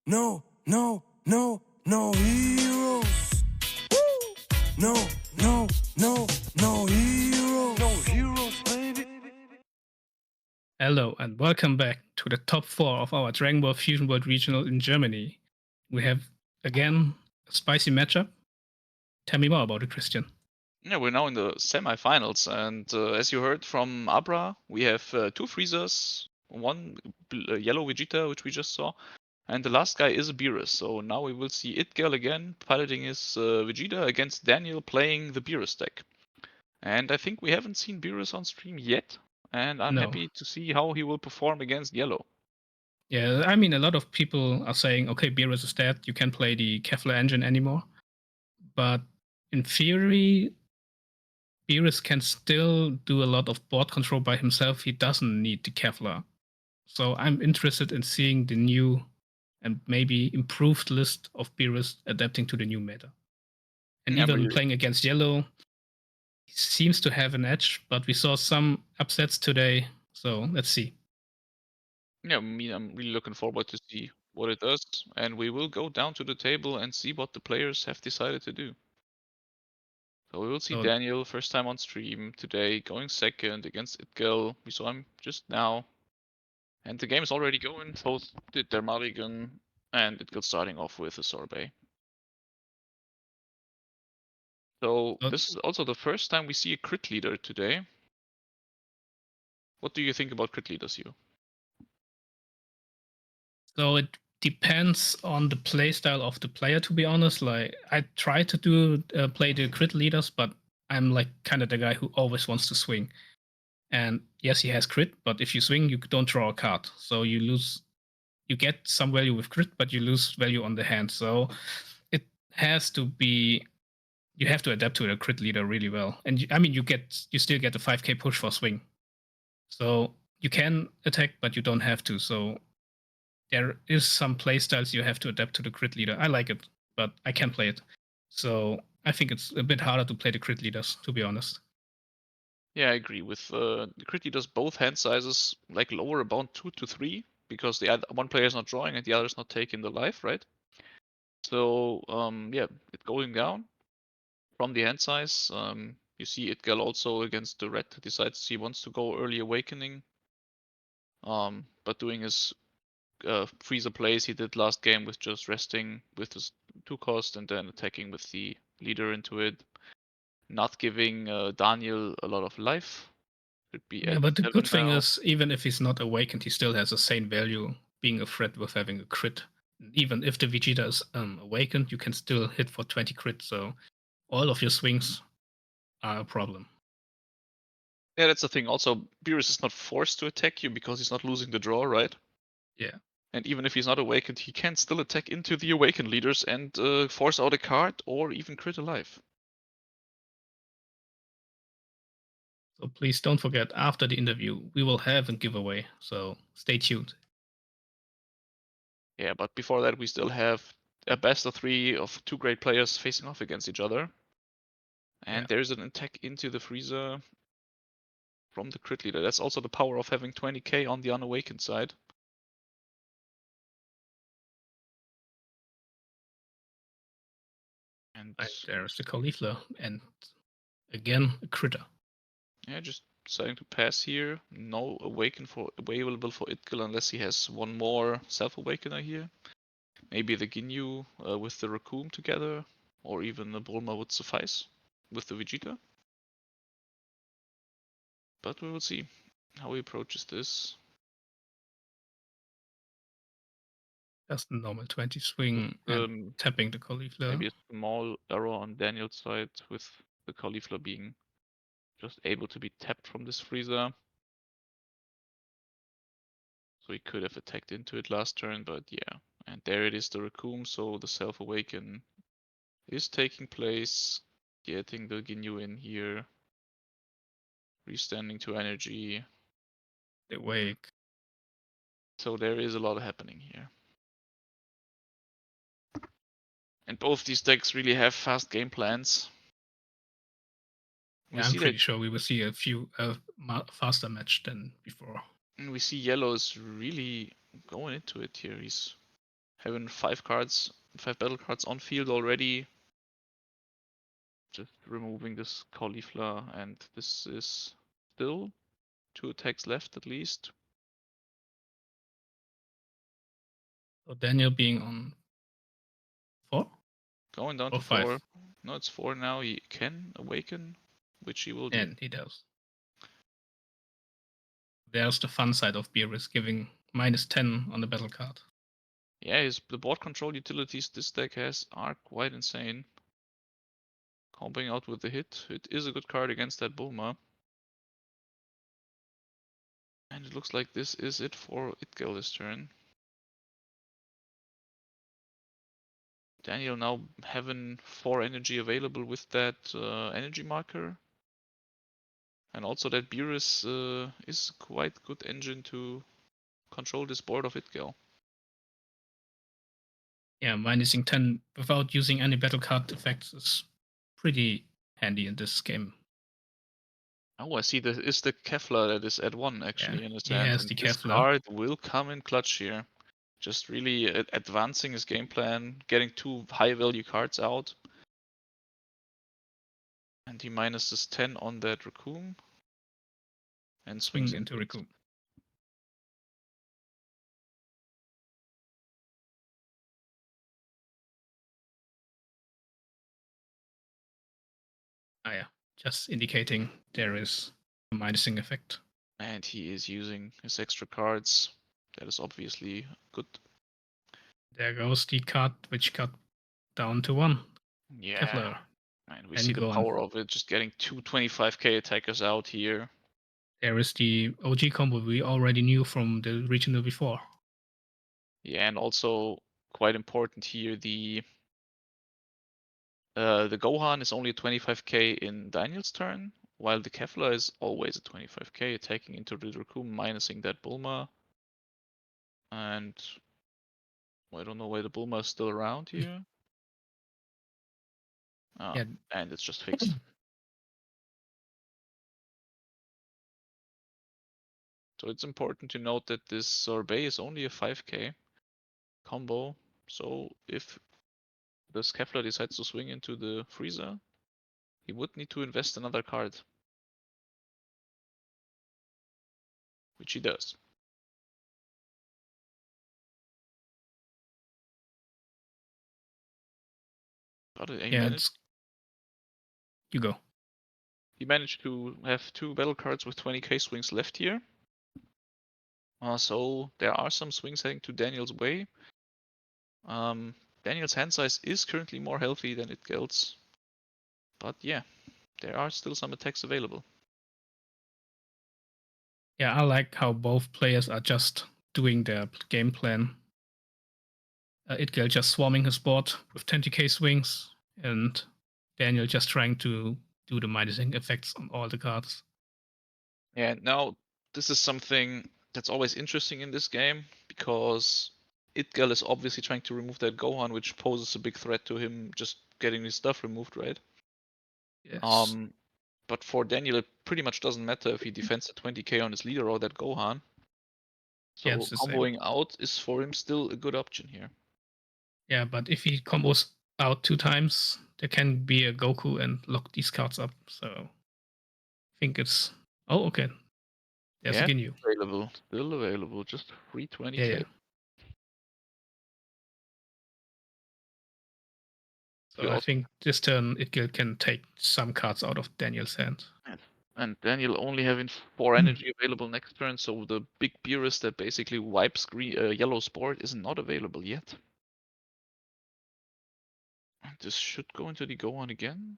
No heroes. No heroes. No heroes, baby. Hello and welcome back to the top 4 of our Dragon Ball Fusion World Regional in Germany. We have again a spicy matchup. Tell me more about it, Christian. Yeah, we're now in the semi-finals, and as you heard from Abra, we have two Freezers, one yellow Vegeta, which we just saw, and the last guy is a BEERUS. So now we will see Itgel again piloting his Vegeta against Daniel playing the BEERUS deck. And I think we haven't seen BEERUS on stream yet, and I'm No. happy to see how he will perform against yellow. Yeah, I mean, a lot of people are saying, okay, BEERUS is dead, you can't play the Kefla engine anymore. But in theory, BEERUS can still do a lot of board control by himself. He doesn't need the Kefla. So I'm interested in seeing the new and maybe improved list of BEERUS adapting to the new meta. And Yeah, even playing against yellow, he seems to have an edge, but we saw some upsets today, so let's see. Yeah, I'm really looking forward to see what it does, and we will go down to the table and see what the players have decided to do. So we will see Daniel first time on stream today, going second against Itgel. We saw him just now. And the game is already going. Both did their mulligan, and Itgel starting off with a sorbet. So this is also the first time we see a crit leader today. What do you think about crit leaders, you? So it depends on the playstyle of the player, to be honest. Like, I try to play the crit leaders, but I'm like kind of the guy who always wants to swing. And yes, he has crit, but if you swing, you don't draw a card. So you lose, you get some value with crit, but you lose value on the hand. So it has to be, you have to adapt to a crit leader really well. And I mean, you still get a 5k push for swing. So you can attack, but you don't have to. So there is some playstyles you have to adapt to the crit leader. I like it, but I can't play it. So I think it's a bit harder to play the crit leaders, to be honest. Yeah, I agree. With the crit leaders, both hand sizes like lower about 2 to 3, because the one player is not drawing and the other is not taking the life, right? So yeah, it going down from the hand size. You see Itgel also against the red decides he wants to go early awakening. But doing his freezer plays he did last game with just resting with his 2 cost and then attacking with the leader into it, not giving Daniel a lot of life. Should be Yeah, at but the 7 good thing now. is, even if he's not awakened, he still has the same value being a threat with having a crit. Even if the Vegeta is awakened, you can still hit for 20 crit. So all of your swings are a problem. Yeah, that's the thing. Also, BEERUS is not forced to attack you because he's not losing the draw, right? Yeah. And even if he's not awakened, he can still attack into the awakened leaders and force out a card or even crit a life. So please don't forget, after the interview, we will have a giveaway. So stay tuned. Yeah, but before that, we still have a best of 3 of 2 great players facing off against each other. And there's an attack into the freezer from the crit leader. That's also the power of having 20k on the unawakened side. And there's the cauliflower, and again a critter. Yeah, just deciding to pass here. No awaken available for Itgel unless he has one more self-awakener here. Maybe the Ginyu with the Raccoon together, or even the Bulma would suffice with the Vegeta. But we will see how he approaches this. Just a normal 20 swing and tapping the cauliflower. Maybe a small error on Daniel's side with the cauliflower being just able to be tapped from this freezer. So he could have attacked into it last turn, but yeah. And there it is, the Raccoon, so the self-awaken is taking place. Getting the Ginyu in here. Restanding to energy. The wake. So there is a lot happening here. And both these decks really have fast game plans. Yeah, I'm pretty sure we will see a few faster match than before. And we see yellow is really going into it here. He's having 5 battle cards on field already. Just removing this cauliflower, and this is still 2 attacks left at least. So Daniel being on 4? Going down Or to 5. 4. No, it's 4 now. He can awaken, which he will do. And he does. There's the fun side of BEERUS, giving -10 on the battle card. Yeah, the board control utilities this deck has are quite insane. Comboing out with the hit. It is a good card against that Bulma. And it looks like this is it for Itgel this turn. Daniel now having 4 energy available with that energy marker. And also that BEERUS is quite good engine to control this board of Itgel. Yeah, -10 without using any battle card effects is pretty handy in this game. Oh, I see. There is the Kefla that is at 1 actually Yeah, in his he hand. has And the this Kefla. card will come in clutch here. Just really advancing his game plan, getting 2 high value cards out. And he minuses 10 on that Raccoon. And swings into Raccoon. Ah, yeah. Just indicating there is a minusing effect. And he is using his extra cards. That is obviously good. There goes the card which got down to 1. Yeah. Kefla. And we And see the gone. power of it, just getting 2 25k attackers out here. There is the OG combo we already knew from the regional before. Yeah, and also quite important here, the Gohan is only a 25k in Daniel's turn, while the Kefla is always a 25k, attacking into the Raccoon, minusing that Bulma. And I don't know why the Bulma is still around here. Yeah. And it's just fixed. So it's important to note that this Sorbet is only a 5k combo. So if this Kefla decides to swing into the Freezer, he would need to invest another card. Which he does. Got it. You go. He managed to have 2 battle cards with 20k swings left here. So there are some swings heading to Daniel's way. Daniel's hand size is currently more healthy than Itgel's. But yeah, there are still some attacks available. Yeah, I like how both players are just doing their game plan. Itgel just swarming his board with 20k swings, and Daniel just trying to do the minusing effects on all the cards. Yeah, now this is something that's always interesting in this game, because Itgel is obviously trying to remove that Gohan, which poses a big threat to him just getting his stuff removed, right? Yes. But for Daniel, it pretty much doesn't matter if he defends a 20k on his leader or that Gohan. So Yeah, it's the comboing same. out is for him still a good option here. Yeah, but if he combos out 2 times, there can be a Goku and lock these cards up. So I think it's... Oh, okay. There's a Ginyu. Still available, just 320k. Yeah. So I think this turn Itgel can take some cards out of Daniel's hand. And Daniel only having 4 energy available next turn, so the big BEERUS that basically wipes yellow's board is not available yet. And this should go into the Gohan again.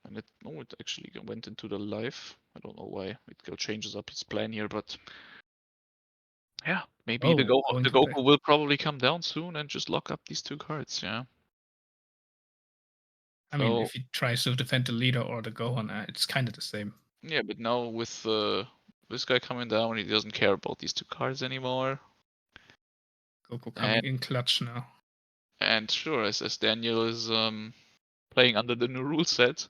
And it actually went into the life. I don't know why Itgel changes up his plan here, but yeah, maybe the Goku will probably come down soon and just lock up these 2 cards, yeah. I mean, if he tries to defend the leader or the Gohan, it's kind of the same. Yeah, but now with this guy coming down, he doesn't care about these 2 cards anymore. Goku coming in clutch now. And sure, as Daniel is playing under the new rule set,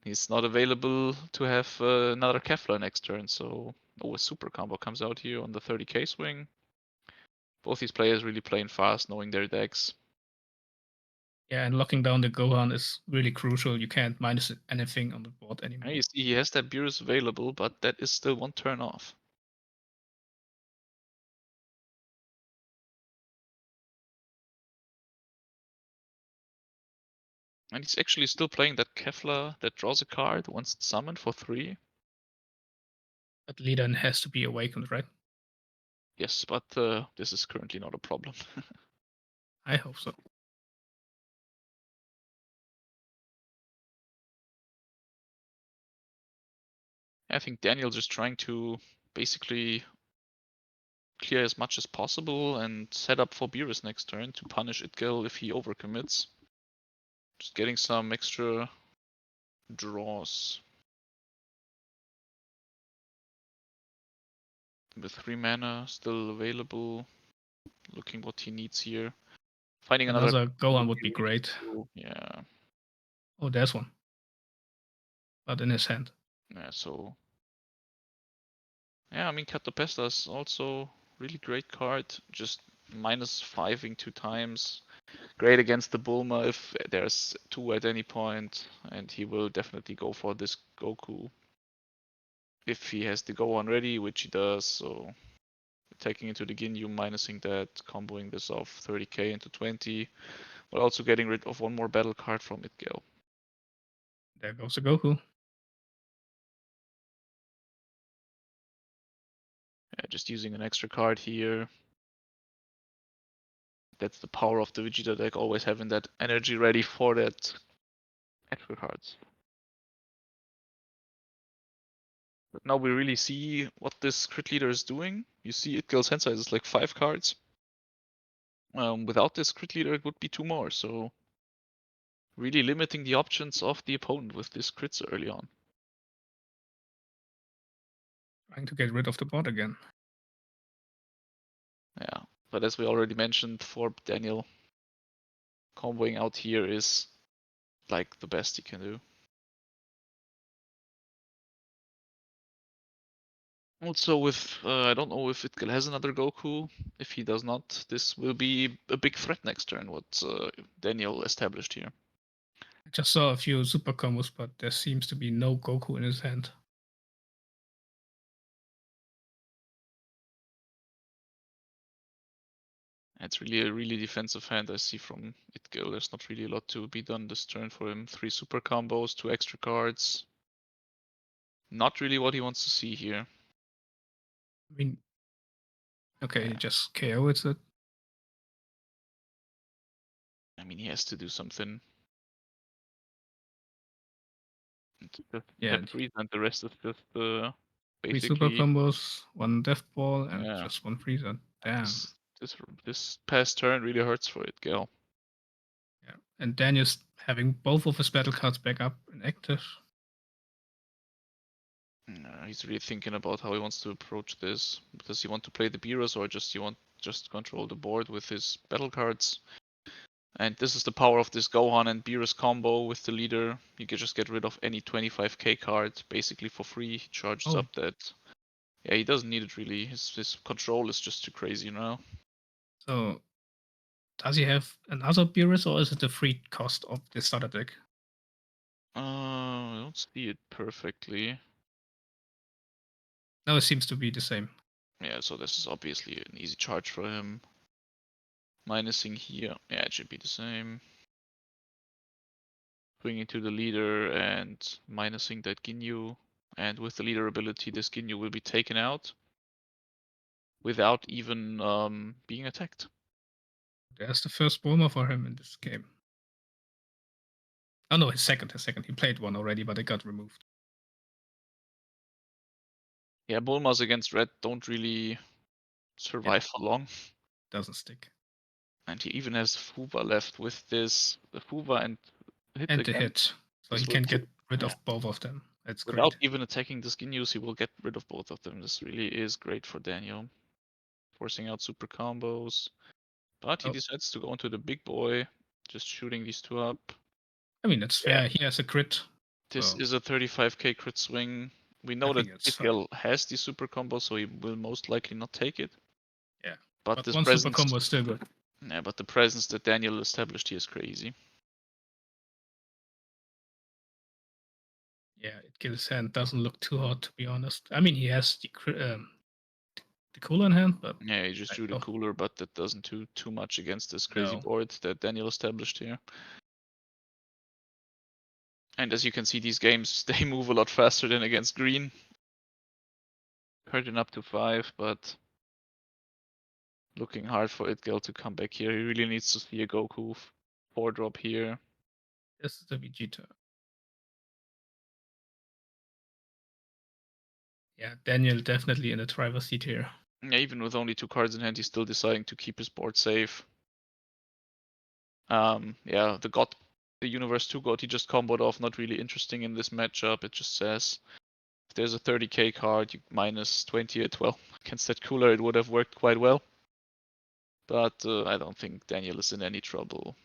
he's not available to have another Kefla next turn, so a super combo comes out here on the 30k swing. Both these players really playing fast, knowing their decks. Yeah, and locking down the Gohan is really crucial. You can't minus anything on the board And anymore. you see he has that BEERUS available, but that is still one turn off. And he's actually still playing that Kefla that draws a card once it's summoned for 3. But leader has to be awakened, right? Yes, but this is currently not a problem. I hope so. I think Daniel's just trying to basically clear as much as possible and set up for BEERUS next turn to punish Itgel if he overcommits. Just getting some extra draws. With 3 mana still available. Looking what he needs here. Finding Another Gohan would would be be really great. cool. Yeah. Oh, there's one. But in his hand. Yeah, so. Yeah, I mean, Catopesta is also really great card. Just -5ing 2 times. Great against the Bulma if there's 2 at any point, and he will definitely go for this Goku if he has the Gohan ready, which he does. So attacking into the Ginyu, minusing that, comboing this off 30k into 20, while also getting rid of one more battle card from Itgel. There goes the Goku. Yeah, just using an extra card here. That's the power of the Vegeta deck, always having that energy ready for that extra cards. But now we really see what this crit leader is doing. You see Itgel's hand size is like 5 cards. Without this crit leader, it would be 2 more. So really limiting the options of the opponent with this crits early on. Trying to get rid of the board again. Yeah, but as we already mentioned, for Daniel, comboing out here is like the best he can do. Also with, I don't know if Itgel has another Goku. If he does not, this will be a big threat next turn, what Daniel established here. I just saw a few super combos, but there seems to be no Goku in his hand. It's really a really defensive hand I see from Itgel. There's not really a lot to be done this turn for him. 3 super combos, 2 extra cards. Not really what he wants to see here. I mean, okay, Yeah. just KO it's it. I mean, he has to do something. Just Yeah, have 3, and the rest is just 3 super basically. combos, 1 death ball, and Yeah. just 1 Frieza. Damn. This past turn really hurts for Itgel. Yeah. And Daniel's having both of his battle cards back up and active. He's really thinking about how he wants to approach this. Does he want to play the BEERUS or just control the board with his battle cards? And this is the power of this Gohan and BEERUS combo with the leader. You can just get rid of any 25k card basically for free. He charges up that. Yeah, he doesn't need it really. His control is just too crazy now. So, does he have another BEERUS or is it the free cost of the starter deck? I don't see it perfectly. No, it seems to be the same. Yeah, so this is obviously an easy charge for him. Minusing here, yeah, it should be the same. Swinging to the leader and minusing that Ginyu. And with the leader ability, this Ginyu will be taken out without even being attacked. There's the first Bulma for him in this game. Oh no, his second. He played one already, but it got removed. Yeah, Bulmas against Red don't really survive for long. Doesn't stick. And he even has Fuwa left with this Fuwa and hit And again. the hit. So This he will can get rid yeah. of both of them. That's Without great. even attacking the Ginyus, he will get rid of both of them. This really is great for Daniel. Forcing out super combos. But he decides to go into the big boy, just shooting these 2 up. I mean, it's fair. He has a crit. This is a 35k crit swing. We know that it's Itgel has the super combo, so he will most likely not take it. Yeah. But But this one super presence, combo is still good. yeah, but the presence that Daniel established here is crazy. Yeah, Itgill's hand doesn't look too hot, to be honest. I mean, he has the cooler in hand, but Yeah, he just drew the cooler, but that doesn't do too much against this crazy No. board that Daniel established here. And as you can see, these games, they move a lot faster than against green. Hurting up to 5, but looking hard for Itgel to come back here. He really needs to see a Goku 4-drop here. this is the VEGETA. Yeah, Daniel definitely in the driver's seat here. Yeah, even with only 2 cards in hand, he's still deciding to keep his board safe. Yeah, the Universe 2 God he just comboed off, not really interesting in this matchup. It just says if there's a 30k card, you minus 20 at 12 against that cooler, it would have worked quite well. But I don't think Daniel is in any trouble.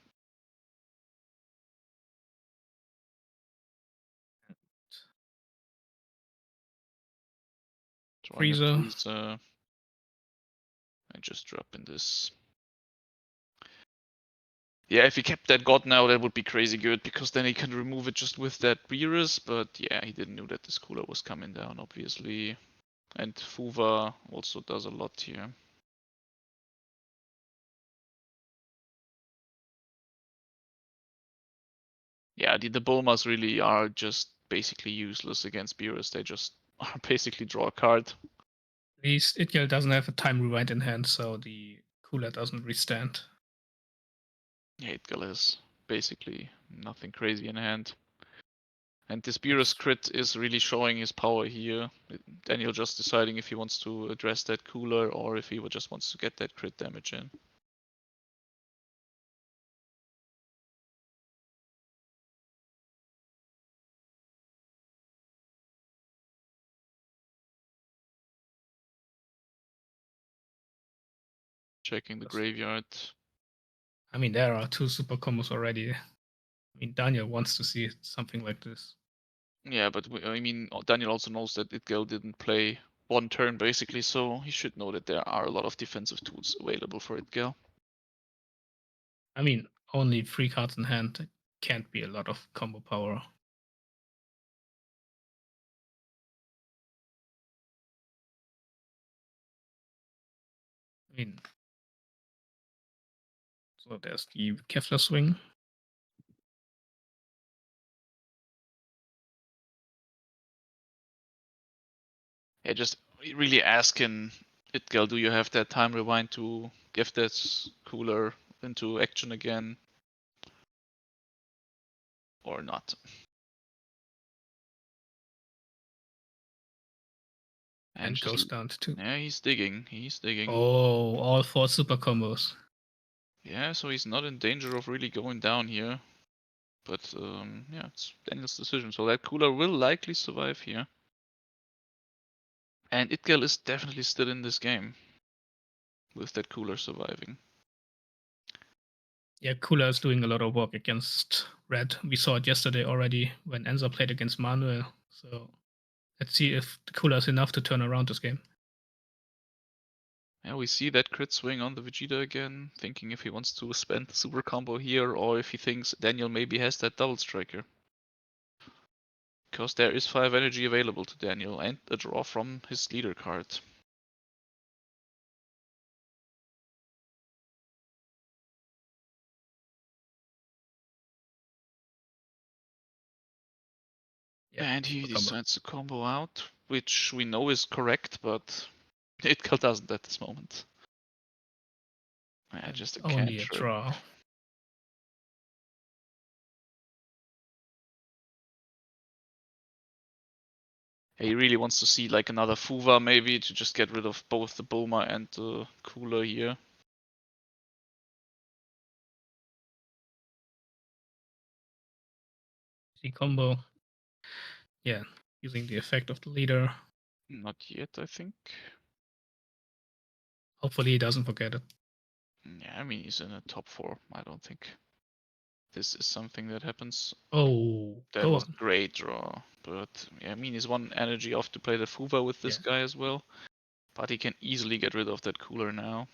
Freezer. I just drop in this. Yeah, if he kept that God now, that would be crazy good, because then he can remove it just with that BEERUS, but yeah, he didn't know that this cooler was coming down, obviously. And Fuva also does a lot here. Yeah, the Bulmas really are just basically useless against BEERUS. They just are basically draw a card. At least Itgel doesn't have a time rewind in hand, so the cooler doesn't restand. Yeah, Itgel has basically nothing crazy in hand. And this BEERUS crit is really showing his power here. Daniel just deciding if he wants to address that cooler or if he just wants to get that crit damage in. Checking the graveyard. I mean, there are 2 super combos already. I mean, Daniel wants to see something like this. Yeah, but I mean, Daniel also knows that Itgel didn't play 1 turn basically, so he should know that there are a lot of defensive tools available for Itgel. I mean, only 3 cards in hand can't be a lot of combo power. I mean, so there's the Kevlar swing. Yeah, just really asking Itgel, do you have that time rewind to give that cooler into action again? Or not? And goes down to 2. Yeah, he's digging. He's digging. Oh, all 4 super combos. Yeah, so he's not in danger of really going down here. But yeah, it's Daniel's decision. So that cooler will likely survive here. And Itgel is definitely still in this game. With that cooler surviving. Yeah, Cooler is doing a lot of work against Red. We saw it yesterday already when Enza played against Manuel. So let's see if the Cooler is enough to turn around this game. Yeah, we see that crit swing on the Vegeta again, thinking if he wants to spend the super combo here or if he thinks Daniel maybe has that double striker. Because there is 5 energy available to Daniel and a draw from his leader card. Yeah, And he super combo. decides to combo out, which we know is correct, but Itgel doesn't at this moment. Yeah, just a Only a cantrip. draw. He really wants to see like another Fuva maybe to just get rid of both the Bulma and the cooler here. See combo. Yeah, using the effect of the leader. Not yet, I think. Hopefully he doesn't forget it. Yeah, I mean, he's in a top 4. I don't think this is something that happens. Oh, That go was on. a great draw. But yeah, I mean, he's 1 energy off to play the Fuva with this guy as well. But he can easily get rid of that cooler now.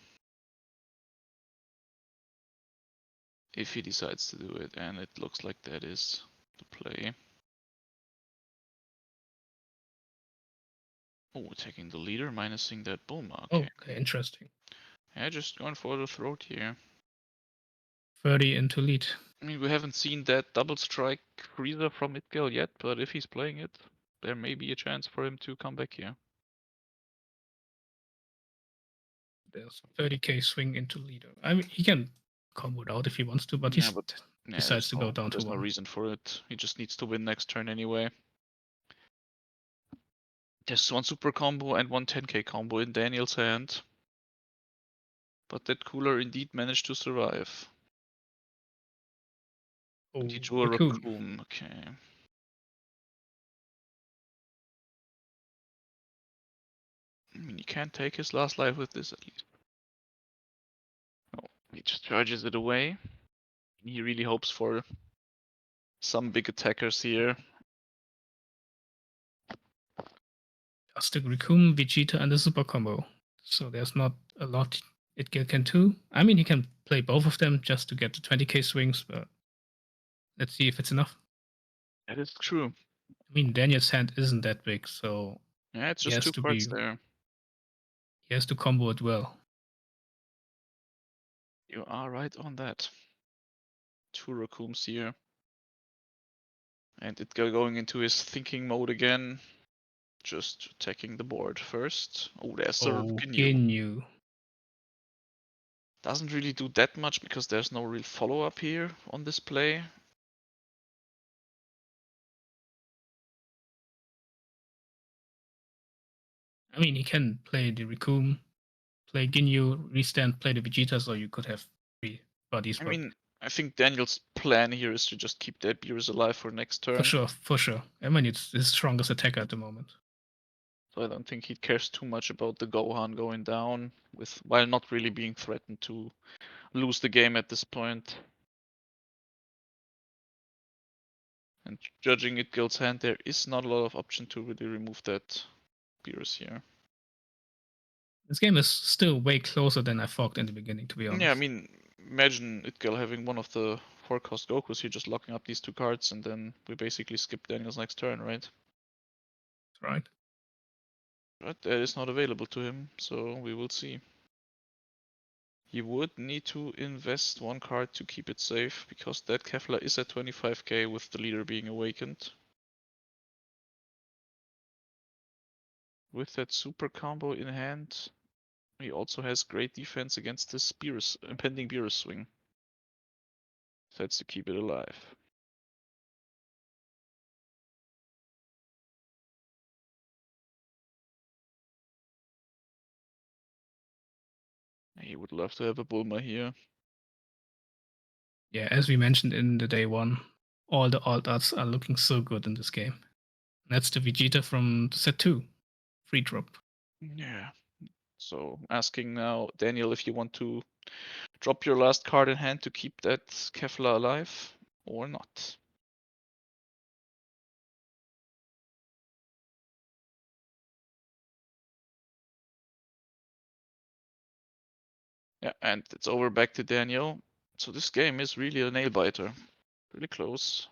if he decides to do it, and it looks like that is the play. Oh, taking the leader, minusing that Bulma. Okay. Okay, interesting. Yeah, just going for the throat here. 30 into lead. I mean, we haven't seen that double strike Frieza from Midgale yet, but if he's playing it, there may be a chance for him to come back here. There's 30k swing into leader. I mean, he can combo it out if he wants to, but he decides to go down to there's no 1. reason for it. He just needs to win next turn anyway. There's one super combo and one 10k combo in Daniel's hand. But that cooler indeed managed to survive. Oh, And he drew a Raccoon. Raccoon. Okay. I mean, you can't take his last life with this at least. Oh, he just charges it away. He really hopes for some big attackers here. Just the Raccoon, Vegeta, and the super combo. So there's not a lot it can do. I mean, he can play both of them just to get the 20k swings, but let's see if it's enough. That is true. I mean, Daniel's hand isn't that big, so Yeah, it's he just has 2 to cards there. he has to combo it well. You are right on that. 2 Raccoons here. And it going into his thinking mode again. Just attacking the board first. Oh, there's the Ginyu. Ginyu. Doesn't really do that much because there's no real follow-up here on this play. I mean, he can play the Raccoon, play Ginyu, restand, play the Vegeta, so you could have 3 bodies. I mean, I think Daniel's plan here is to just keep that BEERUS alive for next turn. For sure. I mean, it's his strongest attacker at the moment. So I don't think he cares too much about the Gohan going down, while not really being threatened to lose the game at this point. And judging Itgild's hand, there is not a lot of option to really remove that BEERUS here. This game is still way closer than I thought in the beginning, to be honest. Yeah, I mean, imagine Itgil having one of the 4-cost Gokus here, just locking up these 2 cards, and then we basically skip Daniel's next turn, right? Right. But that is not available to him, so we will see. He would need to invest 1 card to keep it safe, because that Kefla is at 25k with the leader being awakened. With that super combo in hand, he also has great defense against this impending BEERUS swing. So that's to keep it alive. He would love to have a Bulma here. Yeah, as we mentioned in the day 1, all the alt arts are looking so good in this game. That's the Vegeta from set 2. Free drop. Yeah. So asking now, Daniel, if you want to drop your last card in hand to keep that Kefla alive or not. Yeah, and it's over back to Daniel. So this game is really a nail biter. Really close.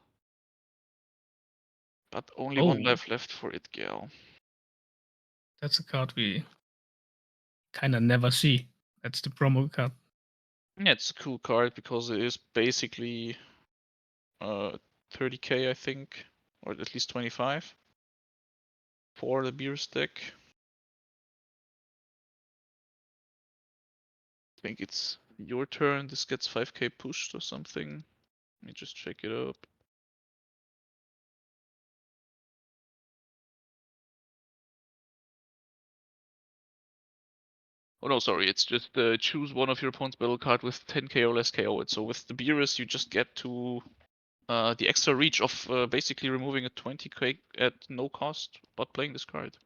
But only 1 life left for Itgale. That's a card we kind of never see. That's the promo card. Yeah, it's a cool card because it is basically 30k, I think, or at least 25 for the BEERUS deck. I think it's your turn. This gets 5k pushed or something. Let me just check it up. Oh no, sorry, it's just choose one of your opponent's battle card with 10k or less KO it. So with the BEERUS, you just get to the extra reach of basically removing a 20k at no cost, but playing this card.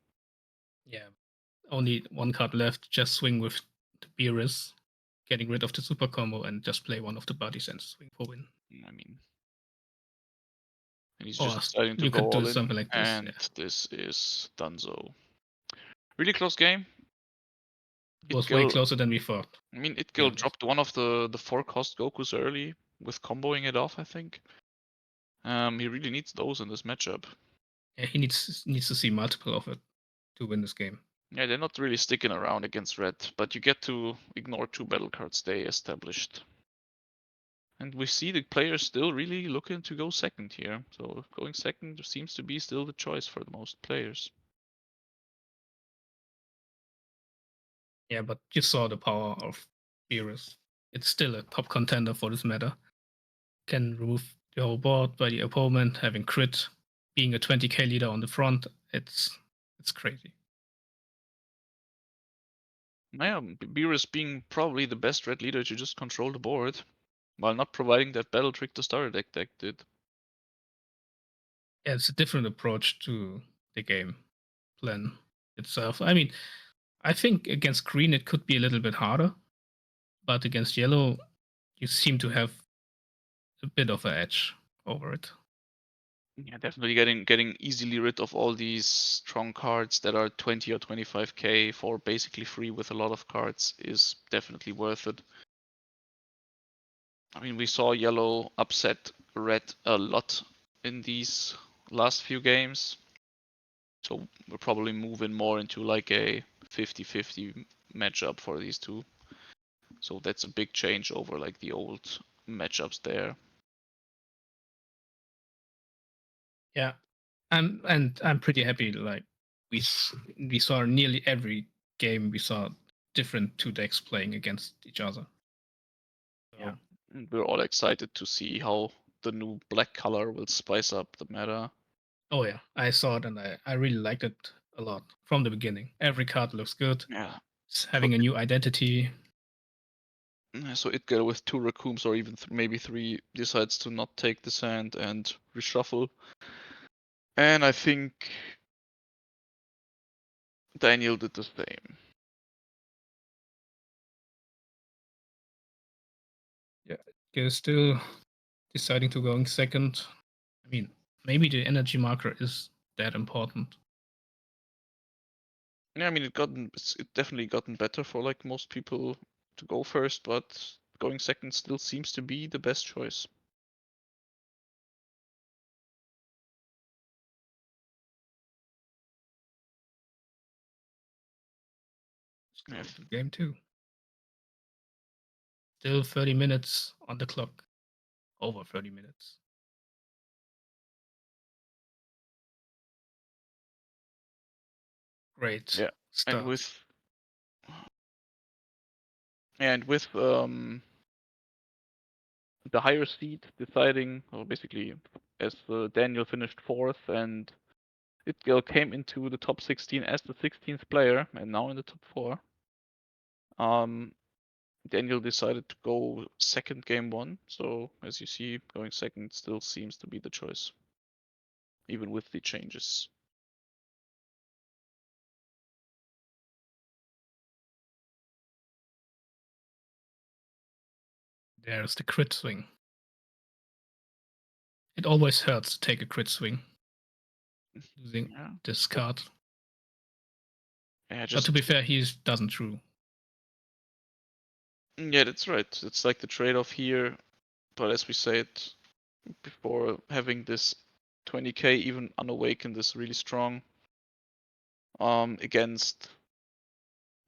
Yeah. Only 1 card left. Just swing with the BEERUS, getting rid of the super combo, and just play one of the bodies and swing for win. I mean, and he's just deciding to you go could do all in, something like this, and this is Dunzo. Really close game. It was way closer than we thought. I mean, Itgil dropped one of the 4-cost Gokus early, with comboing it off, I think. He really needs those in this matchup. Yeah, he needs to see multiple of it to win this game. Yeah, they're not really sticking around against red, but you get to ignore 2 battle cards they established. And we see the players still really looking to go second here. So going second seems to be still the choice for the most players. Yeah, but you saw the power of BEERUS. It's still a top contender for this meta. Can remove the whole board by the opponent, having crit, being a 20k leader on the front. It's crazy. Yeah, BEERUS being probably the best red leader to just control the board, while not providing that battle trick the starter deck did. Yeah, it's a different approach to the game plan itself. I mean, I think against green it could be a little bit harder, but against yellow, you seem to have a bit of an edge over it. Yeah, definitely getting easily rid of all these strong cards that are 20 or 25k for basically free with a lot of cards is definitely worth it. I mean, we saw yellow upset red a lot in these last few games. So we're probably moving more into like a 50-50 matchup for these two. So that's a big change over like the old matchups there. Yeah, I'm pretty happy. Like we saw nearly every game we saw different two decks playing against each other. So, Yeah. And we're all excited to see how the new black color will spice up the meta. Oh yeah, I saw it and I really liked it a lot from the beginning. Every card looks good. Yeah. It's having a new identity. So Itgal with 2 Raccoons or even maybe 3 decides to not take this hand and reshuffle. And I think Daniel did the same. Yeah, you're still deciding to going second. I mean, maybe the energy marker is that important. Yeah, I mean it definitely gotten better for like most people to go first, but going second still seems to be the best choice. Yeah. Game 2. Still 30 minutes on the clock. Over 30 minutes. Great. Yeah. Start. And with the higher seed deciding, or basically as Daniel finished 4th and Itgel came into the top 16 as the 16th player and now in the top 4. Daniel decided to go second game 1, so as you see, going second still seems to be the choice, even with the changes. There's the crit swing. It always hurts to take a crit swing. Losing this card. Yeah, but to be fair, he doesn't true. Yeah, that's right. It's like the trade-off here, but as we said before, having this 20k even unawakened is really strong. Against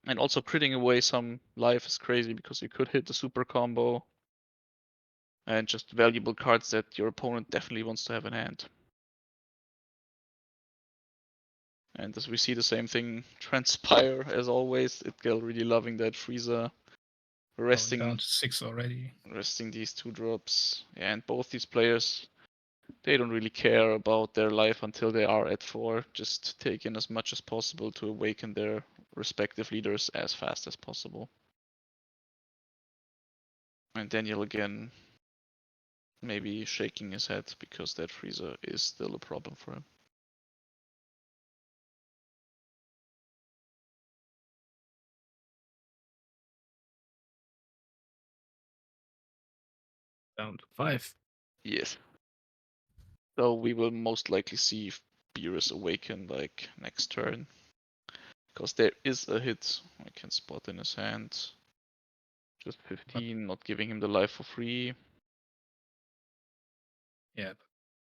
and also critting away some life is crazy because you could hit the super combo and just valuable cards that your opponent definitely wants to have in hand. And as we see the same thing transpire as always, Itgel really loving that Frieza resting down to 6 already. Resting these 2 drops. Yeah, and both these players, they don't really care about their life until they are at 4. Just take in as much as possible to awaken their respective leaders as fast as possible. And Daniel again, maybe shaking his head because that Frieza is still a problem for him. Down to 5. Yes. So we will most likely see BEERUS awaken like next turn. Because there is a hit I can spot in his hand. Just 15, not giving him the life for free. Yeah,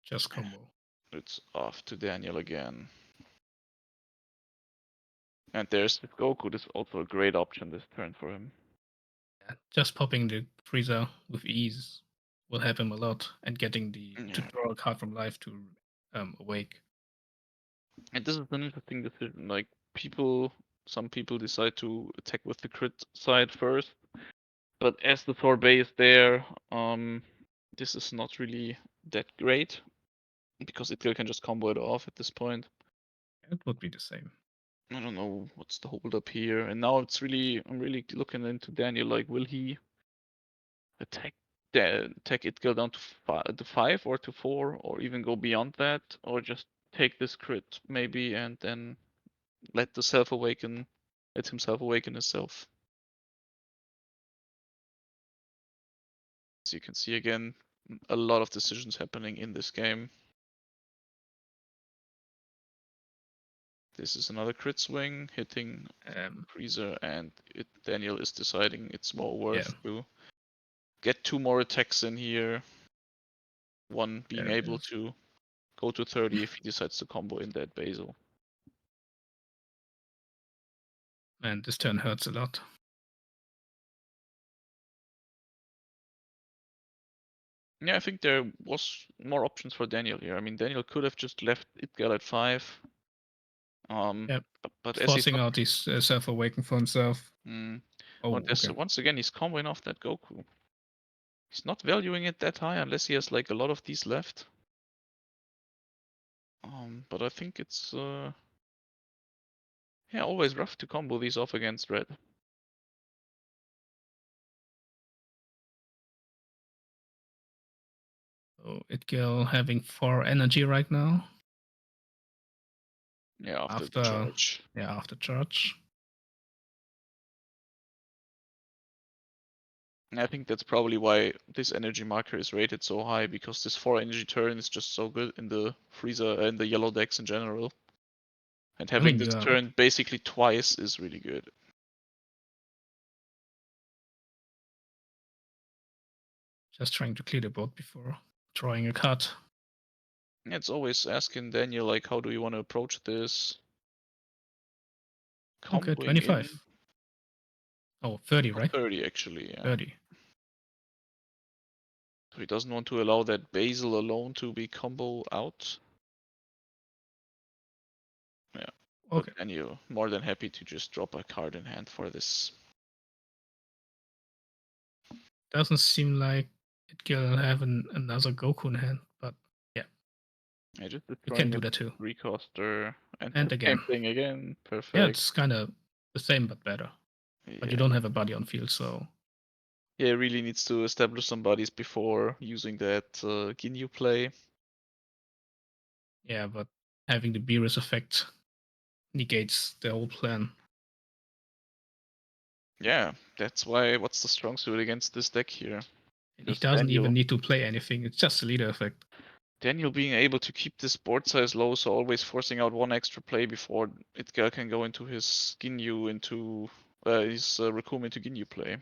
just combo. It's off to Daniel again. And there's the Goku. This is also a great option this turn for him. Yeah, just popping the Frieza with ease will help him a lot, and getting to Yeah. draw a card from life to awake. And this is an interesting decision. Like some people decide to attack with the crit side first, but as the sorbet is there, this is not really that great because it can just combo it off at this point. It would be the same. I don't know what's the hold up here, and now I'm really looking into Daniel. Like, will he attack Itgel down to 5 or to 4, or even go beyond that, or just take this crit maybe and then let himself awaken himself. As you can see again, a lot of decisions happening in this game. This is another crit swing hitting Freezer, and Daniel is deciding it's more worth to get 2 more attacks in here. One being able to go to 30 if he decides to combo in that Basil. And this turn hurts a lot. Yeah, I think there was more options for Daniel here. I mean, Daniel could have just left Itgal at 5. But as forcing out his self-awaken for himself. Once again, he's comboing off that Goku. He's not valuing it that high unless he has like a lot of these left. But I think it's always rough to combo these off against red. So Itgil having 4 energy right now. Yeah, after the charge. Yeah, after charge. And I think that's probably why this energy marker is rated so high, because this 4 energy turn is just so good in the Frieza and the yellow decks in general. And having this turn basically twice is really good. Just trying to clear the board before drawing a card. It's always asking Daniel, like, how do you want to approach this? Okay, 25. Oh, 30, right? 30, actually, yeah. 30. So he doesn't want to allow that Basil alone to be combo out. Yeah. Okay. But Daniel, more than happy to just drop a card in hand for this. Doesn't seem like Itgil have another Goku in hand, but yeah. I just you can do that too. Recaster and again. Same thing again. Perfect. Yeah, it's kind of the same but better. Yeah. But you don't have a body on field, so. Yeah, it really needs to establish some bodies before using that Ginyu play. Yeah, but having the BEERUS effect negates the whole plan. Yeah, that's why. What's the strong suit against this deck here? He doesn't even need to play anything. It's just a leader effect. Daniel being able to keep this board size low, so always forcing out one extra play before Itgel can go into his Ginyu into his Raccoon into Ginyu play.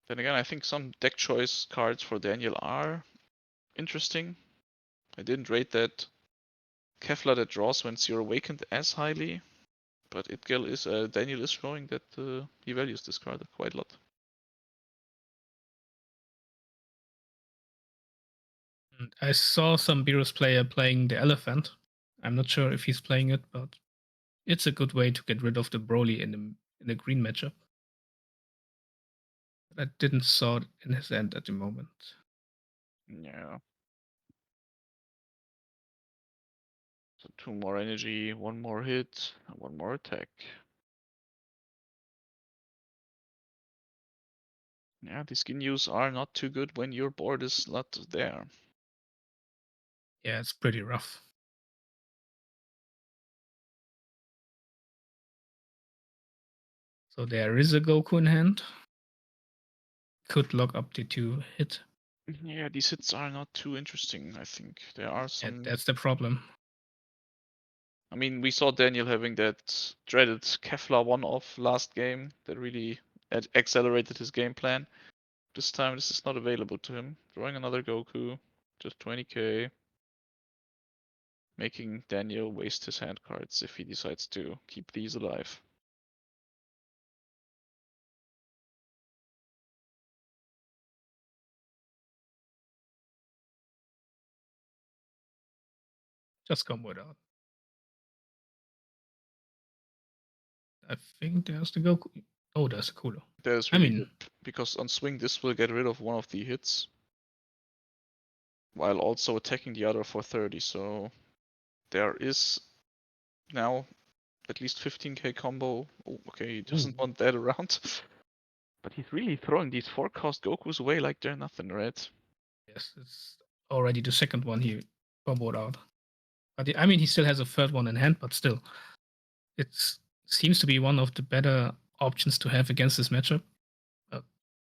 Then again, I think some deck choice cards for Daniel are interesting. I didn't rate that Kefla that draws when you're awakened as highly, but Daniel is showing that he values this card quite a lot. I saw some BEERUS player playing the elephant. I'm not sure if he's playing it, but it's a good way to get rid of the Broly in the green matchup. I didn't saw it in his hand at the moment. Yeah. So 2 more energy, 1 more hit, and 1 more attack. Yeah, these Ginyus are not too good when your board is not there. Yeah, it's pretty rough. So there is a Goku in hand. Could lock up the 2 hit. Yeah, these hits are not too interesting, I think. There are some. Yeah, that's the problem. I mean, we saw Daniel having that dreaded Kevlar one-off last game that really accelerated his game plan. This time, this is not available to him. Drawing another Goku, just 20k. Making Daniel waste his hand cards if he decides to keep these alive. Just combo it out. I think there's the Goku. Oh, there's the cooler. That's I really mean, good, because on swing this will get rid of one of the hits, while also attacking the other for 30, so there is now at least 15k combo. Oh, okay, he doesn't want that around. But he's really throwing these forecast Gokus away like they're nothing, right? yes, it's already the second one he comboed out. But I mean, he still has a third one in hand, but still, it seems to be one of the better options to have against this matchup.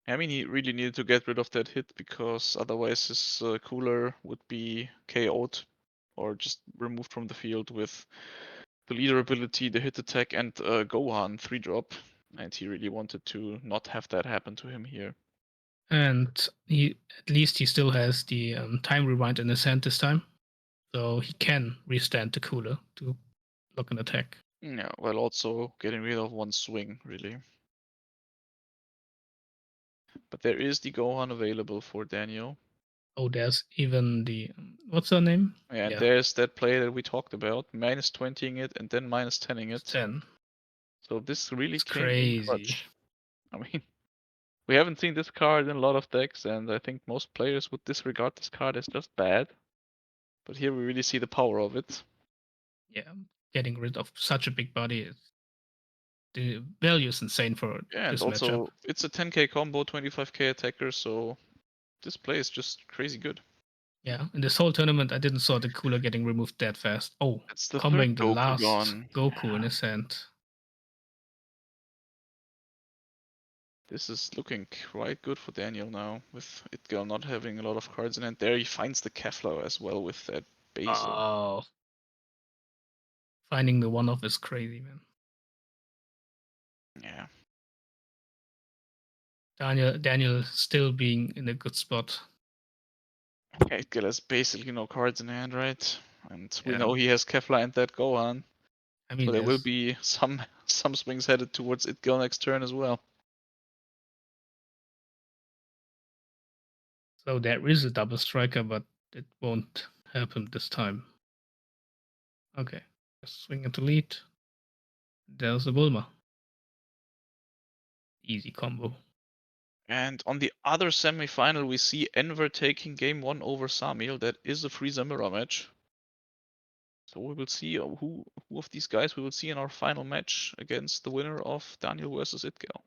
I mean, he really needed to get rid of that hit, because otherwise his cooler would be KO'd or just removed from the field with the leader ability, the hit attack, and Gohan 3-drop. And he really wanted to not have that happen to him here. And at least he still has the time rewind in his hand this time. So he can restand the cooler to block an attack. Yeah, while also getting rid of one swing, really. But there is the Gohan available for Daniel. Oh, there's even the what's her name? And there's that play that we talked about, minus 20ing it and then minus 10ing it. 10. So this really It's came in crazy. clutch. I mean, we haven't seen this card in a lot of decks, and I think most players would disregard this card as just bad. But here we really see the power of it. Yeah, getting rid of such a big body, the value is insane for Yeah, and this also matchup. it's a 10k combo, 25k attacker, so this play is just crazy good. Yeah, in this whole tournament, I didn't saw the cooler getting removed that fast. Oh, It's the comboing third the Goku last gone. Goku in his hand. This is looking quite good for Daniel now, with Itgal not having a lot of cards in hand. There he finds the Kefla as well with that Basil. Oh, finding the one-off is crazy, man. Yeah. Daniel still being in a good spot. Yeah, Itgal has basically no cards in hand, right? And we Yeah. know he has Kefla and that Gohan. I mean, So there will be some swings headed towards Itgal next turn as well. So there is a double striker, but it won't help him this time. Okay, swing into lead. There's a Bulma. Easy combo. And on the other semi-final, we see Enver taking game 1 over Samil. That is a Frieza mirror match. So we will see who of these guys we will see in our final match against the winner of Daniel versus Itgal.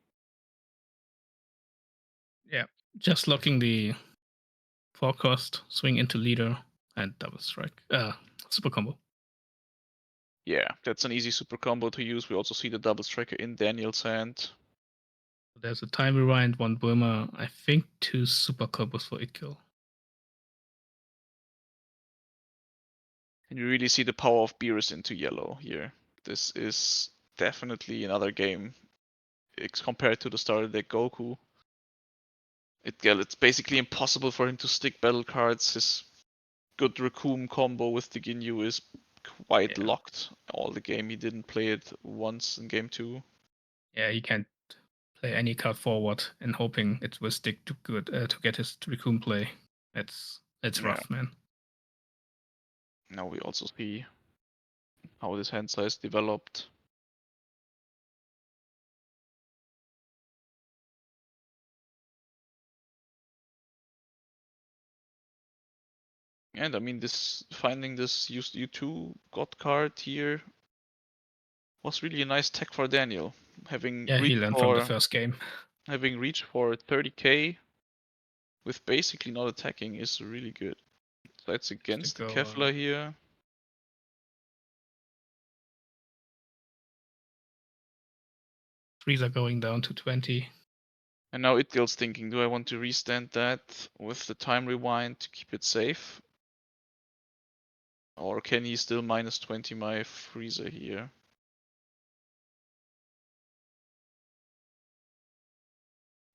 Yeah, just locking the forecast, swing into leader, and double strike. Super combo. Yeah, that's an easy super combo to use. We also see the double striker in Daniel's hand. There's a time rewind, one Bulma, I think 2 super combos for Itkill. And you really see the power of BEERUS into yellow here. This is definitely another game compared to the starter deck Goku. It's basically impossible for him to stick battle cards. His good Raccoon combo with the Ginyu is quite locked all the game. He didn't play it once in game 2. Yeah, he can't play any card forward and hoping it will stick to good to get his Raccoon play. It's rough, man. Now we also see how this hand size developed. And I mean, finding this U2 God card here was really a nice tech for Daniel. Having he learned from the first game. Having reached for 30k with basically not attacking is really good. So that's against the Kefla here. Frieza going down to 20. And now Itgil's thinking, do I want to restand that with the time rewind to keep it safe? Or can he still minus 20 my freezer here?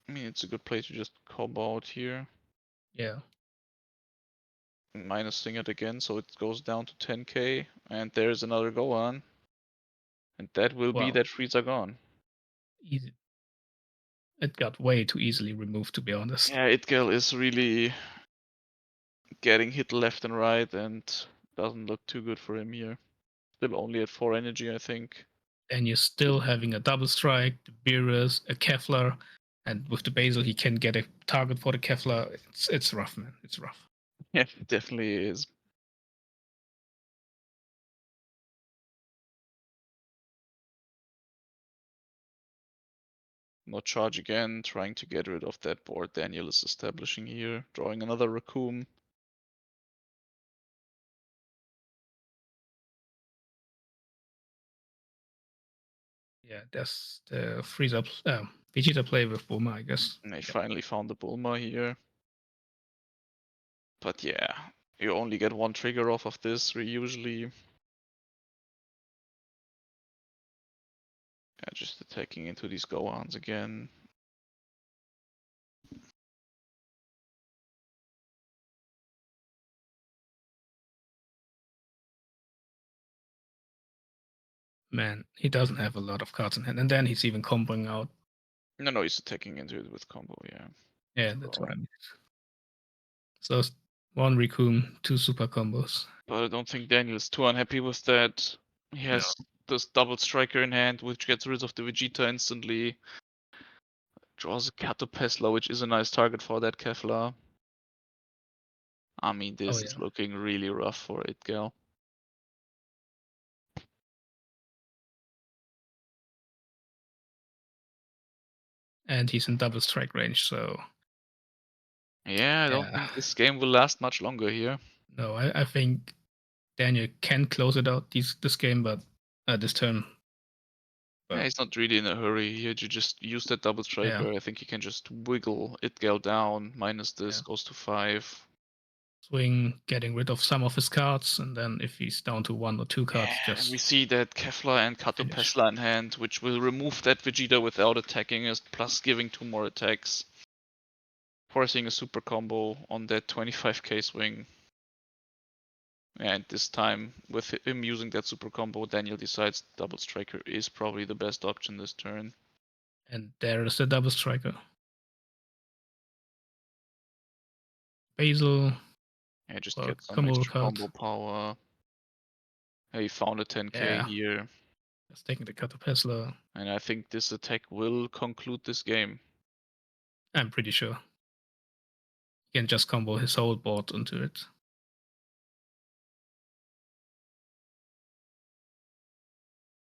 I mean, it's a good play to just combo out here. Yeah. Minusing it again, so it goes down to 10k. And there's another Gohan. And that will be Wow. that freezer gone. Easy. It got way too easily removed, to be honest. Yeah, Itgel is really getting hit left and right and doesn't look too good for him here. Still only at 4 energy, I think. And you're still having a double strike, the BEERUS, a Kevlar, and with the Basil he can get a target for the Kevlar. It's rough, man. It's rough. Yeah, it definitely is. Not charge again, trying to get rid of that board Daniel is establishing here. Drawing another Raccoon. Yeah, that's the Frieza Vegeta play with Bulma, I guess. And they finally found the Bulma here. But yeah, you only get one trigger off of this usually. Yeah, just attacking into these Gohans again. Man, he doesn't have a lot of cards in hand, and then he's even comboing out. No, he's attacking into it with combo, yeah. Yeah, that's what I mean. So one Raccoon, 2 super combos. But I don't think Daniel is too unhappy with that. He has this double striker in hand, which gets rid of the Vegeta instantly. Draws a Catopesla, which is a nice target for that Kevlar. I mean, this is looking really rough for Itgal. And he's in double strike range, so Yeah, I don't think this game will last much longer here. no, I think Daniel can close it out this game, but this turn. But yeah, he's not really in a hurry here to just use that double striker. I think he can just wiggle Itgal down, minus this, goes to 5. Swing, getting rid of some of his cards, and then if he's down to 1 or 2 cards, And we see that Kevlar and Catopesla in hand, which will remove that Vegeta without attacking us, plus giving 2 more attacks. Forcing a super combo on that 25k swing. And this time, with him using that super combo, Daniel decides double striker is probably the best option this turn. And there is the double striker. Basil. Yeah, just get some extra card. combo power. He found a 10k here. Just taking the Catopesla. And I think this attack will conclude this game. I'm pretty sure. He can just combo his whole board into it.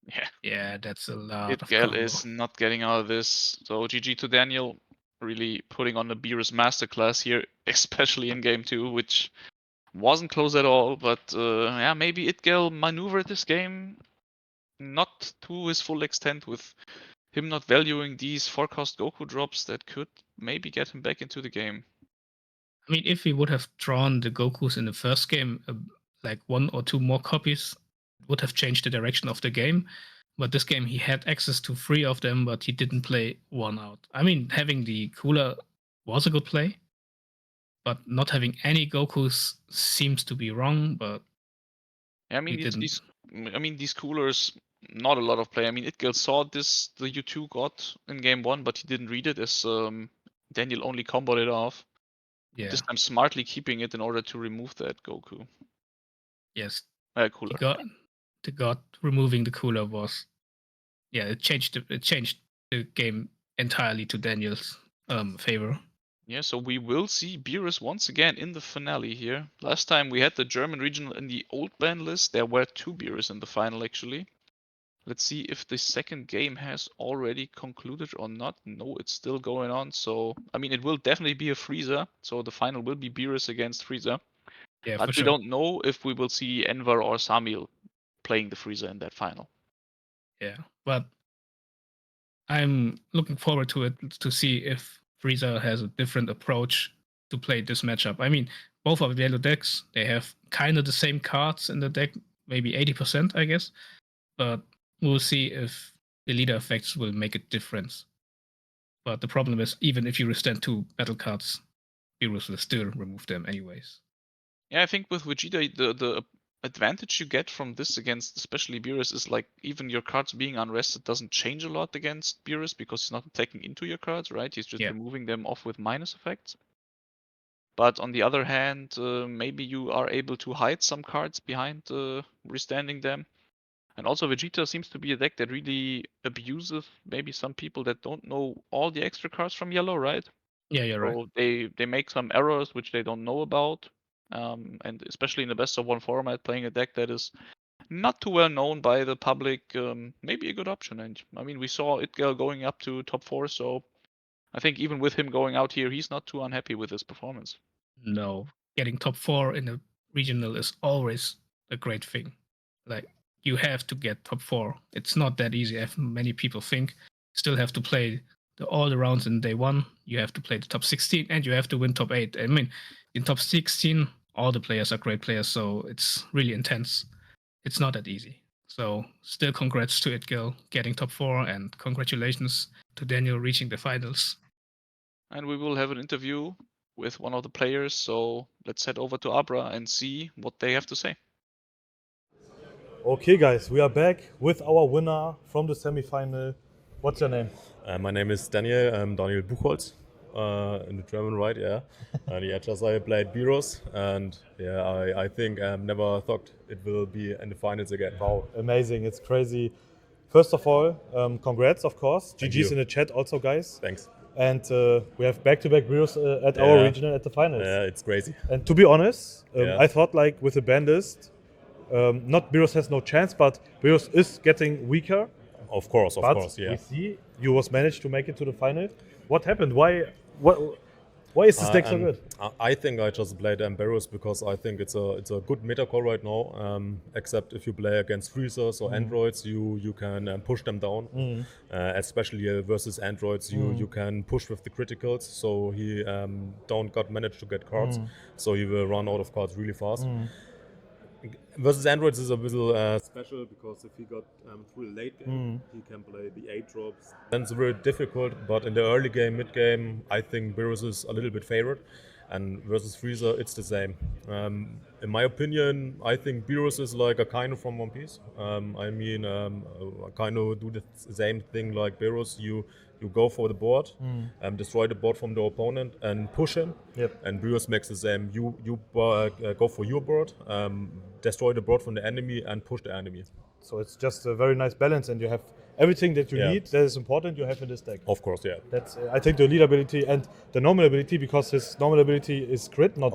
Yeah. Yeah, that's a lot of Itgal combo. is not getting out of this. So GG to Daniel. Really putting on the BEERUS masterclass here, especially in game 2, which wasn't close at all. But yeah, maybe Itgal maneuvered this game not to his full extent, with him not valuing these forecast Goku drops that could maybe get him back into the game. I mean, if he would have drawn the Gokus in the first game, like 1 or 2 more copies, it would have changed the direction of the game. But this game, he had access to 3 of them, but he didn't play 1 out. I mean, having the cooler was a good play, but not having any Gokus seems to be wrong. But I mean, these coolers, not a lot of play. I mean, Itgal saw this the U2 got in game 1, but he didn't read it as Daniel only comboed it off. Yeah. This time smartly keeping it in order to remove that Goku. Yes. Cooler. The god removing the cooler was, it changed the game entirely to Daniel's favor. Yeah, so we will see BEERUS once again in the finale here. Last time we had the German regional in the old ban list. There were 2 BEERUS in the final actually. Let's see if the second game has already concluded or not. No, it's still going on. So, I mean, it will definitely be a Frieza. So the final will be BEERUS against Frieza. Yeah, but for we sure. don't know if we will see Enver or Samil playing the Frieza in that final. Yeah, but I'm looking forward to it to see if Frieza has a different approach to play this matchup. I mean, both of the yellow decks, they have kind of the same cards in the deck, maybe 80%, I guess. But we'll see if the leader effects will make a difference. But the problem is, even if you restant 2 battle cards, BEERUS will still remove them anyways. Yeah, I think with VEGETA, the advantage you get from this against especially BEERUS is like even your cards being unrested doesn't change a lot against BEERUS because he's not attacking into your cards, right? He's just removing them off with minus effects. But on the other hand, maybe you are able to hide some cards behind restanding them. And also VEGETA seems to be a deck that really abuses maybe some people that don't know all the extra cards from yellow, right? Yeah, you're right. So they make some errors which they don't know about. And especially in the best of one format, playing a deck that is not too well known by the public, maybe a good option. And I mean, we saw Itgel going up to top 4, so I think even with him going out here, he's not too unhappy with his performance. No, getting top 4 in a regional is always a great thing. Like, you have to get top 4. It's not that easy, as many people think. Still have to play all the rounds in day 1. You have to play the top 16, and you have to win top 8. I mean, in top 16, all the players are great players, so it's really intense. It's not that easy. So still congrats to Itgel getting top 4, and congratulations to Daniel reaching the finals. And we will have an interview with one of the players, so let's head over to Abra and see what they have to say. Okay, guys, we are back with our winner from the semi-final. What's your name? My name is Daniel. I'm Daniel Buchholz, in the German, right? Yeah. And yeah, just I played BEERUS, and yeah, I think never thought it will be in the finals again. Wow, amazing! It's crazy. First of all, congrats, of course. Thank GG's you. in the chat, also, guys. Thanks. And we have back-to-back BEERUS at our regional at the finals. Yeah, it's crazy. And to be honest, Yeah. I thought like with the ban list, not BEERUS has no chance, but BEERUS is getting weaker. Of course, yeah. We see you was managed to make it to the final. What happened? Why is this deck so good? I think I just played BEERUS because I think it's a good meta call right now. Except if you play against freezers or androids, you can push them down. Especially versus androids, you can push with the criticals, so he don't manage to get cards, so he will run out of cards really fast. Versus androids is a little special because if he got through the late game, he can play the 8 drops. Then it's very difficult, but in the early game, mid game, I think BEERUS is a little bit favored. And versus Freezer, it's the same. In my opinion, I think BEERUS is like a kind of from One Piece. I mean, kind of do the same thing like BEERUS. You go for the board, destroy the board from the opponent, and push him. Yep. And BEERUS makes the same. You go for your board, destroy the board from the enemy, and push the enemy. So it's just a very nice balance, and you have everything that you Yeah. need that is important. You have in this deck. Of course, yeah. That's I think the lead ability and the normal ability, because his normal ability is crit, not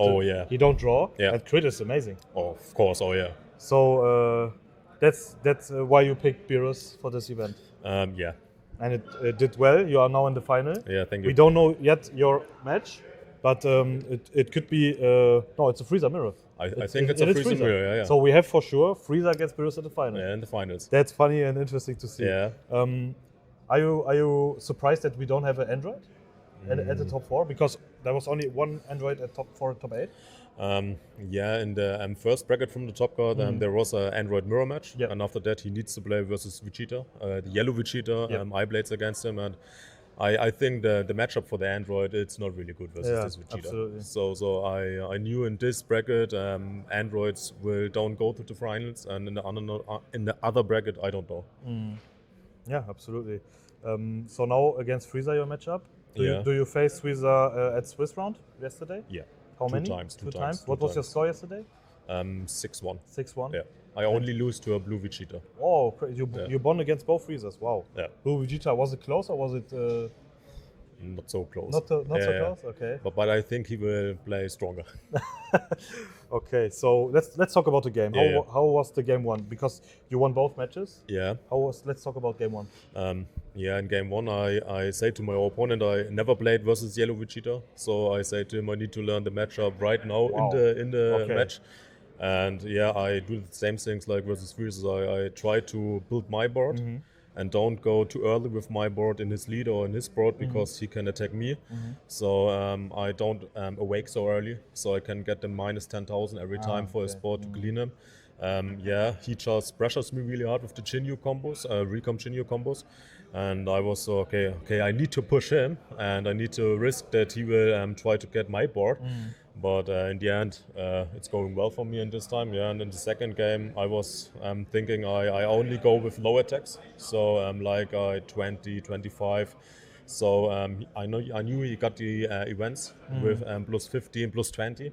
he don't draw. Yeah. And crit is amazing. Of course, oh yeah. So that's why you picked BEERUS for this event. Yeah. And it did well. You are now in the final. Yeah, thank you. We don't know yet your match, but it could be no, it's a Freezer mirror. I think it's a Freezer mirror, yeah. So we have for sure Freezer gets BEERUS at the final. Yeah, in the finals. That's funny and interesting to see. Yeah. Are you surprised that we don't have an Android at the top 4? Because there was only one Android at top 4 and top 8. Yeah, in the first bracket from the top card, there was an Android mirror match, Yeah. and after that he needs to play versus VEGETA, the yellow VEGETA. Yeah. I blades against him, and I think the matchup for the Android, it's not really good versus Yeah, this VEGETA. absolutely. So I knew in this bracket Androids don't go to the finals, and in the other bracket I don't know. Yeah, absolutely. So now against Freezer, your matchup. Yeah. Do you face Freezer at Swiss round yesterday? Yeah. How Two many? times, two Two times, times. two What was your times. score yesterday? 6-1. 6-1. Yeah. I only lose to a blue VEGETA. Oh, you Yeah. you won against both Freezers. Wow. Yeah. Blue Vegeta, was it close or was it Not so close. not so Yeah. close? Okay. But I think he will play stronger. Okay. So let's talk about the game. Yeah. How was the game 1? Because you won both matches. Yeah. Let's talk about game 1. Yeah, in game 1, I say to my opponent, I never played versus yellow Vegeta, so I say to him, I need to learn the matchup right now Wow. in the Okay. match. And yeah, I do the same things like versus Freezers. I try to build my board, and don't go too early with my board in his lead or in his board because he can attack me. So I don't awake so early, so I can get the minus 10,000 every time for his board to clean him. Yeah, he just pressures me really hard with the Chinyu combos, recom Chinyu combos, and I was okay, I need to push him and I need to risk that he will try to get my board. But in the end, it's going well for me in this time. Yeah, and in the second game, I was thinking I only go with low attacks, so like 20, 25. So I knew he got the events with plus 15, plus 20.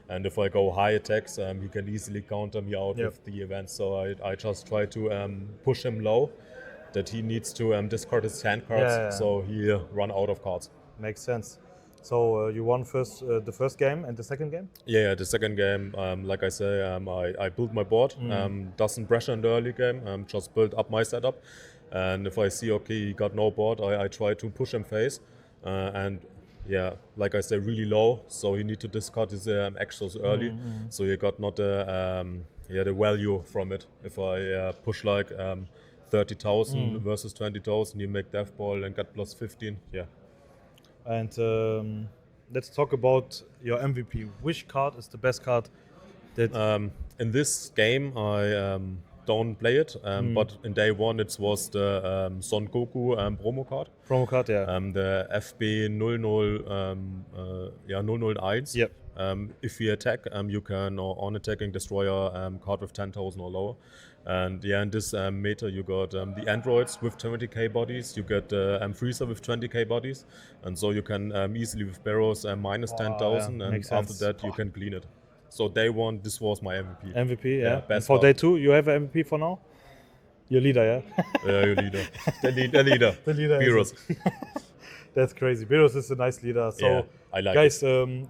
And if I go high attacks, he can easily counter me out with the events. So I just try to push him low, that he needs to discard his hand cards, so he run out of cards. Makes sense. So you won the first game and the second game? Yeah, the second game, like I say, I built my board, doesn't pressure in the early game, just build up my setup. And if I see, okay, he got no board, I try to push him face. And yeah, like I say, really low, so you need to discard his extras early. So you got not the value from it. If I push like 30,000 versus 20,000, you make death ball and get plus 15, yeah. And let's talk about your MVP. Which card is the best card? That in this game, I don't play it, but in day one it was the Son Goku promo card. Promo card, yeah. The FB00, 001. Yep. If you attack, you can on attacking destroy a card with 10,000 or lower. And yeah, in this meta you got the androids with 20k bodies, you get Freezer with 20k bodies, and so you can easily with BEERUS minus 10,000, and makes after sense. that you can clean it. So day one, this was my MVP. MVP, yeah. best And for card. day two, you have an MVP for now? Your leader, yeah? Yeah, your leader. The leader. The leader. BEERUS. That's crazy. BEERUS is a nice leader. So, Yeah, I like guys,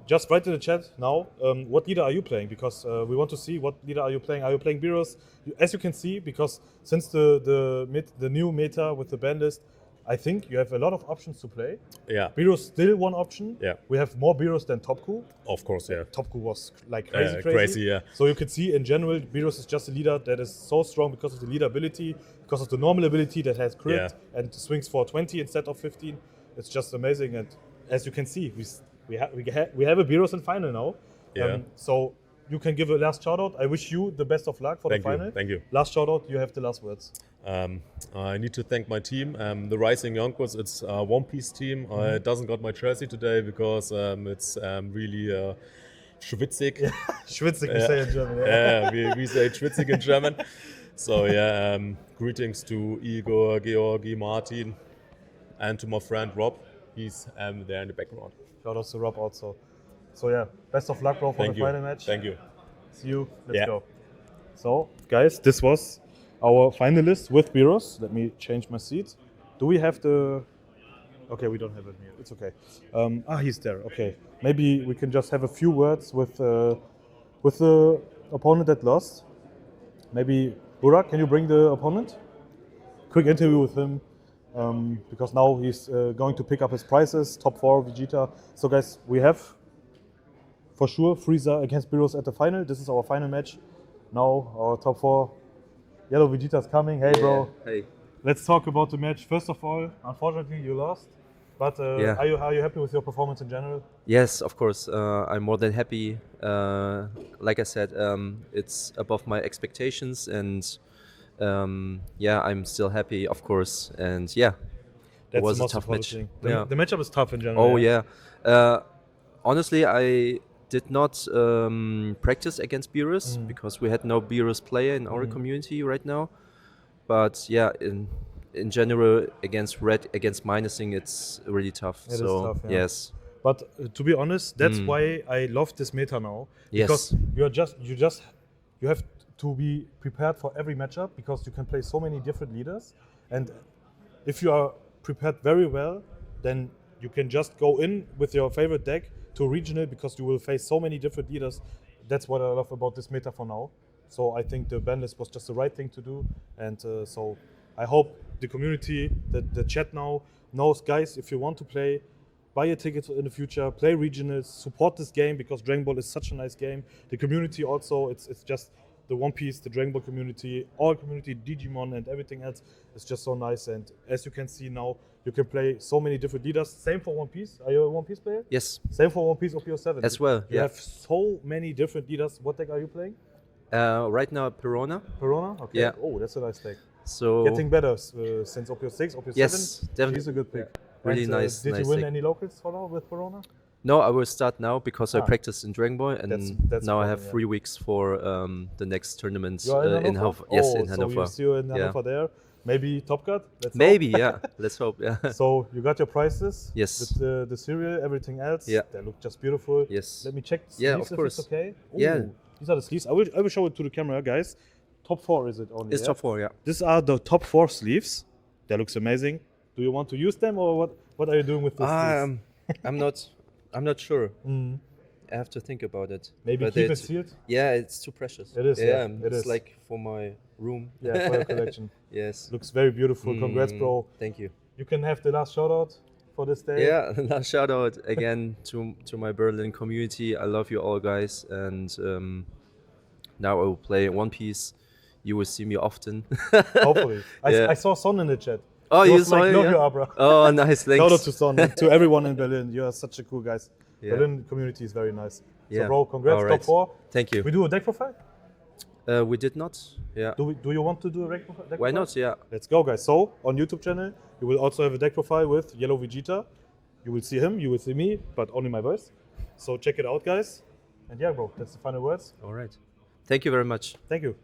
just write in the chat now. What leader are you playing? Because we want to see what leader are you playing. Are you playing BEERUS? As you can see, because since the new meta with the ban list, I think you have a lot of options to play. Yeah, BEERUS still one option. Yeah. We have more BEERUS than Topku. of course, yeah. Topku was like crazy. Crazy, yeah. So you can see in general, BEERUS is just a leader that is so strong because of the leader ability, because of the normal ability that has crit and swings for 20 instead of 15. It's just amazing. And as you can see, we have a BEERUS in final now. Yeah. So you can give a last shout out. I wish you the best of luck for the final. Thank you. Last shout out. You have the last words. I need to thank my team, the Rising Yonkers. It's a one-piece team. I doesn't got my jersey today because it's really schwitzig. Schwitzig, we say in German. Yeah, we say schwitzig in German. So yeah, greetings to Igor, Georgi, Martin, and to my friend Rob. He's there in the background. Shout out to Rob also. So yeah, best of luck, bro, for the final match. Thank you. See you. Let's go. So, guys, this was our finalist with BEERUS. Let me change my seat. Do we have the... Okay, we don't have it here. It's okay. He's there. Okay. Maybe we can just have a few words with the opponent that lost. Maybe, Burak, can you bring the opponent? Quick interview with him. Because now he's going to pick up his prizes, top 4, VEGETA. So, guys, we have... for sure, Frieza against BEERUS at the final. This is our final match. Now our top 4. Yellow VEGETA is coming. Hey, bro. Hey. Let's talk about the match. First of all, unfortunately, you lost. But are you happy with your performance in general? Yes, of course. I'm more than happy. Like I said, it's above my expectations, and I'm still happy, of course. And it was a tough match. The matchup is tough in general. Oh yeah. Honestly, I did not practice against BEERUS because we had no BEERUS player in our community right now. But in general, against red, against minusing, it's really tough. It is tough, yeah. Yes. But to be honest, that's why I love this meta now. Yes. Because you have to be prepared for every matchup because you can play so many different leaders. And if you are prepared very well, then you can just go in with your favorite deck to regional because you will face so many different leaders. That's what I love about this meta for now. So I think the ban list was just the right thing to do. And so I hope the community, the chat now knows, guys, if you want to play, buy a ticket in the future, play regionals, support this game because Dragonball is such a nice game. The community also, it's just the One Piece, the Dragon Ball community, all community, Digimon and everything else is just so nice. And as you can see now, you can play so many different leaders. Same for One Piece. Are you a One Piece player? Yes, Same for One Piece OPO7. as well. You Yeah. have so many different leaders. What deck are you playing? Right now, Perona. Perona? Okay. Yeah. Oh, that's a nice deck. So Getting better since OPO6, OPO7. Yes, definitely. She's a good pick. Really And, nice. Did nice you win deck. any locals for now with Perona? No, I will start now because I Ah. practice in Dragon Ball, and That's now I fun, have yeah. 3 weeks for the next tournament You are in in Hannover? Hannover. Yes, Oh, in so Hannover. we see you in Yeah. Hannover there. Maybe Top Cut? Let's hope. Maybe, yeah. Let's hope. Yeah. So you got your prices. Yes. With the cereal, everything else. Yeah. They look just beautiful. Yes. Let me check the Yeah, sleeves of if it's course. okay. Yeah. Ooh, these are the sleeves. I will show it to the camera, guys. Top 4 is it only? It's yeah? top 4, yeah. These are the top 4 sleeves. That looks amazing. Do you want to use them or what are you doing with these sleeves? I'm not sure. Mm. I have to think about it. Maybe But keep it it's- sealed. Yeah, it's too precious. It is, yeah, it it's is. like for my room. Yeah, for your collection. Yes. Looks very beautiful. Congrats, bro. Thank you. You can have the last shout out for this day. Yeah, last shout out again to my Berlin community. I love you all, guys. And now I will play One Piece. You will see me often. Hopefully. Yeah. I saw Son in the chat. Oh, He you was saw like, it? love Yeah? you, Abra. Oh, nice. Thanks. Shout out to Son, to everyone in Berlin. You are such a cool guys. Yeah. Berlin community is very nice. Yeah. So, bro, congrats, All top right. 4. Thank you. We do a deck profile? We did not. Yeah. Do you want to do a deck profile? Why not? Yeah. Let's go, guys. So, on YouTube channel, you will also have a deck profile with Yellow Vegeta. You will see him, you will see me, but only my voice. So, check it out, guys. And yeah, bro, that's the final words. All right. Thank you very much. Thank you.